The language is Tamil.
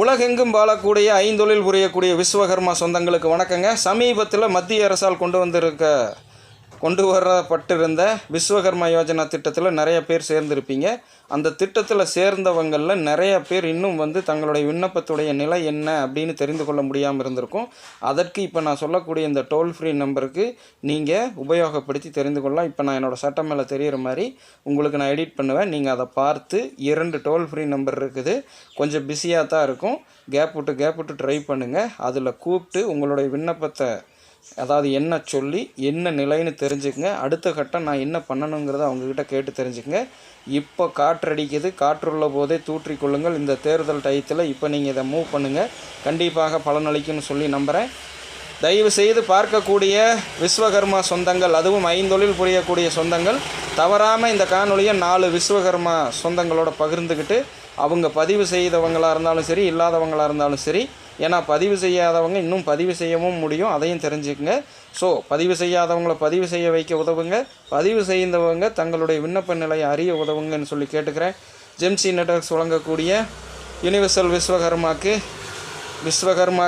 உலகெங்கும் வாழக்கூடிய ஐந்தொழில் புரியக்கூடிய விஸ்வகர்மா சொந்தங்களுக்கு வணக்கங்க. சமீபத்தில் மத்திய அரசால் கொண்டு வரப்பட்டிருந்த விஸ்வகர்மா யோஜனா திட்டத்தில் நிறைய பேர் சேர்ந்துருப்பீங்க. அந்த திட்டத்தில் சேர்ந்தவங்களில் நிறைய பேர் இன்னும் தங்களுடைய விண்ணப்பத்துடைய நிலை என்ன அப்படின்னு தெரிந்து கொள்ள முடியாமல் இருந்திருக்கும். அதற்கு இப்போ நான் சொல்லக்கூடிய இந்த டோல் ஃப்ரீ நம்பருக்கு நீங்கள் உபயோகப்படுத்தி தெரிந்து கொள்ளலாம். இப்போ நான் என்னோடய சட்டம் மேலே தெரிகிற மாதிரி உங்களுக்கு நான் எடிட் பண்ணுவேன். நீங்கள் அதை பார்த்து 2 டோல் ஃப்ரீ நம்பர் இருக்குது. கொஞ்சம் பிஸியாக தான் இருக்கும். கேப் விட்டு ட்ரை பண்ணுங்கள். அதில் கூப்பிட்டு உங்களுடைய விண்ணப்பத்தை அதாவது என்ன சொல்லி என்ன நிலைன்னு தெரிஞ்சுக்கங்க. அடுத்த கட்டம் நான் என்ன பண்ணணுங்கிறத அவங்கக்கிட்ட கேட்டு தெரிஞ்சுக்கங்க. இப்போ காற்றடிக்குது, காற்றுள்ள போதே தூற்றிக்கொள்ளுங்கள். இந்த தேர்தல் டயத்தில் இப்போ நீங்கள் இதை மூவ் பண்ணுங்கள். கண்டிப்பாக பலனளிக்கும்னு சொல்லி நம்புகிறேன். தயவு செய்து பார்க்கக்கூடிய விஸ்வகர்மா சொந்தங்கள், அதுவும் ஐந்தொழில் புரியக்கூடிய சொந்தங்கள், தவறாமல் இந்த காணொலியை 4 விஸ்வகர்மா சொந்தங்களோட பகிர்ந்துக்கிட்டு அவங்க பதிவு செய்தவங்களாக இருந்தாலும் சரி, இல்லாதவங்களாக இருந்தாலும் சரி, ஏன்னா பதிவு செய்யாதவங்க இன்னும் பதிவு செய்யவும் முடியும், அதையும் தெரிஞ்சுக்கங்க. ஸோ பதிவு செய்யாதவங்களை பதிவு செய்ய வைக்க உதவுங்க, பதிவு செய்தவங்க தங்களுடைய விண்ணப்ப நிலையை அறிய உதவுங்கன்னு சொல்லி கேட்டுக்கிறேன். ஜெம்சி நெட்வொர்க்ஸ் வழங்கக்கூடிய யுனிவர்சல் விஸ்வகர்மா